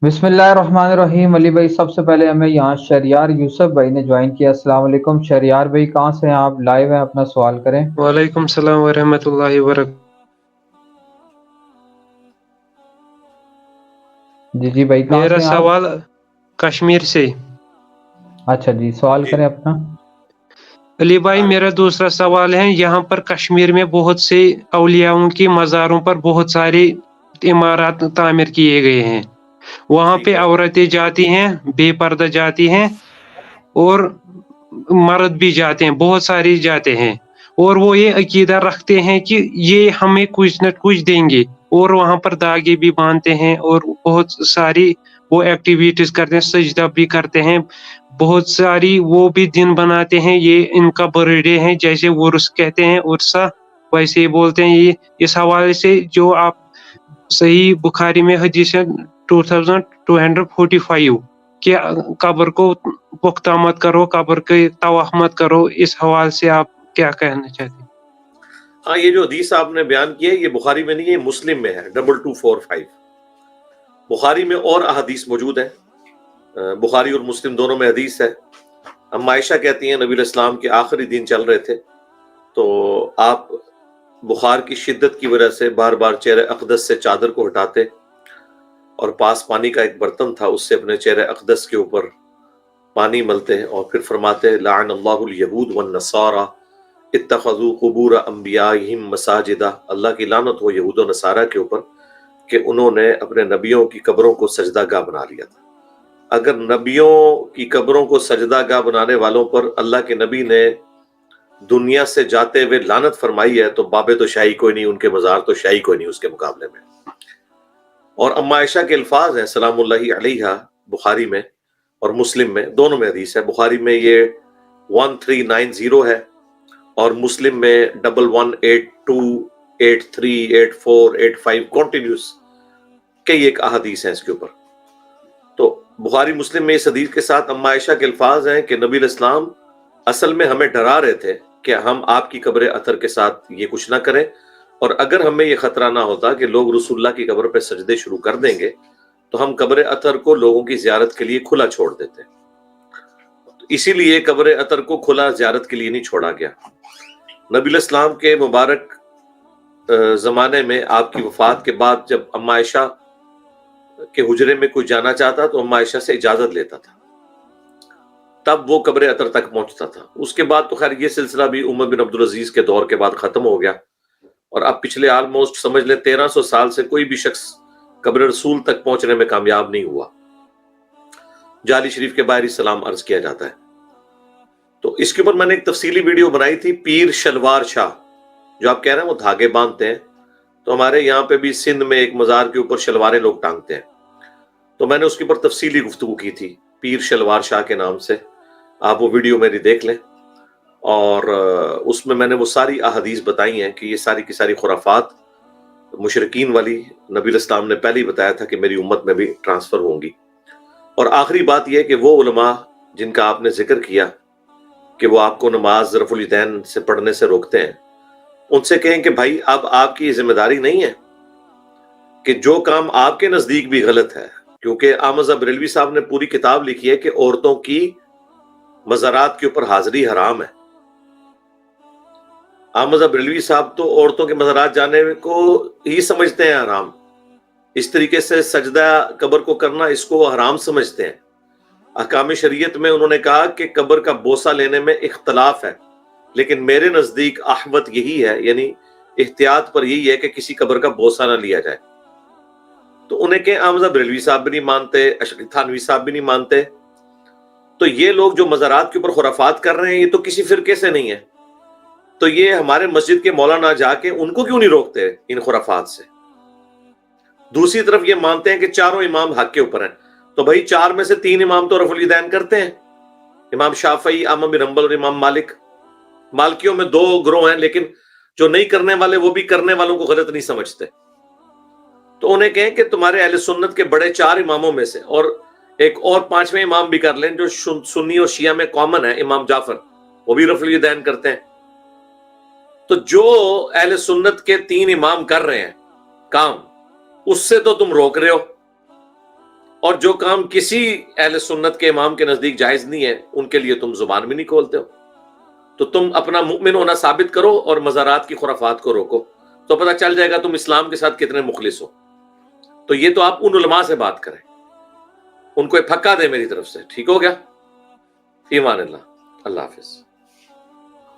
बिस्मिल्लाहिर्रहमानिर्रहीम। अली भाई, सबसे पहले हमें यहाँ शरियार यूसुफ भाई ने ज्वाइन किया। अस्सलाम वालेकुम शरियार भाई, कहाँ से हैं आप? लाइव हैं, अपना सवाल करें। वालेकुम सलाम वरहमतुल्लाहि वबरकातुहू। जी जी भाई, कहाँ मेरा से हैं आप? सवाल कश्मीर से। अच्छा जी, सवाल जी। करें अपना। अली भाई, मेरा दूसरा सवाल है, यहाँ पर कश्मीर में बहुत से औलियाओं की मज़ारों पर बहुत सारी इमारत तामीर किए गए हैं। वहाँ ठीक पे है। औरतें जाती हैं, बेपर्दा जाती हैं, और मर्द भी जाते हैं, बहुत सारे जाते हैं। और वो ये अकीदा रखते हैं कि ये हमें कुछ न कुछ देंगे, और वहाँ पर धागे भी बांधते हैं और बहुत सारी वो एक्टिविटीज करते हैं, सजदा भी करते हैं। बहुत सारी वो भी दिन बनाते हैं, ये इनका बर्थडे है, जैसे उर्स कहते हैं, उर्सा वैसे ही बोलते हैं। ये इस हवाले से जो आप सही बुखारी में हदीस है 2245 कि कब्र को पुख्ता मत करो, कब्र के तवाफ मत करो। इस हवाले से आप क्या कहना चाहते हैं? हाँ, ये जो हदीस आपने बयान की है ये बुखारी में नहीं है, मुस्लिम में है 2245। बुखारी में और अहदीस मौजूद है, बुखारी और मुस्लिम दोनों में हदीस है। अम्मा आयशा कहती हैं नबी इस्लाम के आखिरी दिन चल रहे थे तो आप बुखार की शिद्दत की वजह से बार बार चेहरे अक़दस से चादर को हटाते और पास पानी का एक बर्तन था, उससे अपने चेहरे अक़दस के ऊपर पानी मलते और फिर फरमाते लाअन अल्लाहुल यहूद वन नसारा इत्तखज़ू क़ुबूर अंबियाइहिम मसाजिदा। अल्लाह की लानत हो यहूद और नसारा के ऊपर कि उन्होंने अपने नबियों की कब्रों को सजदागाह बना लिया था। अगर नबियों की कब्रों को सजदागाह बनाने वालों पर अल्लाह के नबी ने दुनिया से जाते हुए लानत फरमाई है तो बाबे तो शाही कोई नहीं, उनके मज़ार तो शाही कोई नहीं उसके मुकाबले में। और अम्मा आयशा के अल्फाज हैं सलामुल्लाहि अलैहा, बुखारी में और मुस्लिम में दोनों में हदीस है। बुखारी में ये 1390 है और मुस्लिम में 1182838485 कॉन्टिन्यूस कई एक अहादीस हैं इसके ऊपर। तो बुखारी मुस्लिम में इस हदीस के साथ अम्मा आयशा के अल्फाज हैं कि नबी इस्लाम असल में हमें डरा रहे थे कि हम आपकी कब्र अतर के साथ ये कुछ ना करें, और अगर हमें ये खतरा ना होता कि लोग रसूलुल्लाह की कब्र पे सजदे शुरू कर देंगे तो हम कब्र अतर को लोगों की ज़ियारत के लिए खुला छोड़ देते। तो इसीलिए कब्र अतर को खुला ज़ियारत के लिए नहीं छोड़ा गया। नबी इस्लाम के मुबारक ज़माने में आपकी वफ़ात के बाद जब अम्मा आयशा के हुजरे में कोई जाना चाहता तो अम्मा आयशा से इजाज़त लेता था, तब वो कब्र अतर तक पहुंचता था। उसके बाद तो खैर ये सिलसिला भी उमर बिन अब्दुल अजीज के दौर के बाद खत्म हो गया, और अब पिछले ऑलमोस्ट समझ ले 1300 साल से कोई भी शख्स कब्र रसूल तक पहुंचने में कामयाब नहीं हुआ। जाली शरीफ के बाहर सलाम अर्ज किया जाता है। तो इसके ऊपर मैंने एक तफसीली वीडियो बनाई थी, पीर शलवार शाह जो आप कह रहे हैं वो धागे बांधते हैं, तो हमारे यहाँ पे भी सिंध में एक मजार के ऊपर शलवारें लोग टांगते हैं, तो मैंने उसके ऊपर तफसीली गुफ्तगू की थी पीर शलवार शाह के नाम से। आप वो वीडियो मेरी देख लें, और उसमें मैंने वो सारी अहादीस बताई हैं कि ये सारी की सारी खुराफात मुशरिकीन वाली नबी इस्लाम ने पहले ही बताया था कि मेरी उम्मत में भी ट्रांसफर होंगी। और आखिरी बात यह कि वो उलमा जिनका आपने जिक्र किया कि वो आपको नमाज रफुल यदैन से पढ़ने से रोकते हैं, उनसे कहें कि भाई अब आपकी जिम्मेदारी नहीं है कि जो काम आपके नजदीक भी गलत है, क्योंकि आमज़ा बरेलवी साहब ने पूरी किताब लिखी है कि औरतों की मज़ारात के ऊपर हाजिरी हराम है। आमज़ा बरेलवी साहब तो औरतों के मज़ारात जाने को ही समझते हैं हराम, इस तरीके से सजदा कब्र को करना इसको हराम समझते हैं। अहकाम शरीयत में उन्होंने कहा कि कब्र का बोसा लेने में इख्तलाफ है, लेकिन मेरे नजदीक अहवत यही है, यानी एहतियात पर यही है कि किसी कब्र का बोसा ना लिया जाए। तो उन्हें के आमज़ा बरेलवी साहब भी नहीं मानते, अशरफ थानवी साहब भी नहीं मानते। तो ये लोग जो मज़ारात के ऊपर खुराफात कर रहे हैं ये तो किसी फिरके से नहीं है, तो ये हमारे मस्जिद के मौलाना जाके उनको क्यों नहीं रोकते इन खुराफात से। दूसरी तरफ ये मानते हैं कि चारों इमाम हक के ऊपर हैं, तो भाई 4 में से 3 इमाम तो रफुल यदैन करते हैं, इमाम शाफई, अहमद बिन हंबल और इमाम मालिक। मालिकियों में 2 ग्रोह हैं, लेकिन जो नहीं करने वाले वो भी करने वालों को गलत नहीं समझते। तो उन्हें कहें कि तुम्हारे अहले सुन्नत के बड़े 4 इमामों में से और एक और 5वें इमाम भी कर लें जो सुन्नी और शिया में कॉमन है, इमाम जाफर, वो भी रफुल यदैन करते हैं। तो जो अहले सुन्नत के 3 इमाम कर रहे हैं काम, उससे तो तुम रोक रहे हो, اور جو کام کسی اہل سنت کے امام کے نزدیک جائز نہیں ہے ان کے لیے تم زبان بھی نہیں کھولتے ہو. تو تم اپنا مؤمن ہونا ثابت کرو اور مزارات کی خرافات کو روکو, تو پتہ چل جائے گا تم اسلام کے ساتھ کتنے مخلص ہو. تو یہ تو آپ ان علماء سے بات کریں, ان کو ایک پھکا دیں میری طرف سے. ٹھیک ہو گیا؟ فی امان اللہ. اللہ حافظ.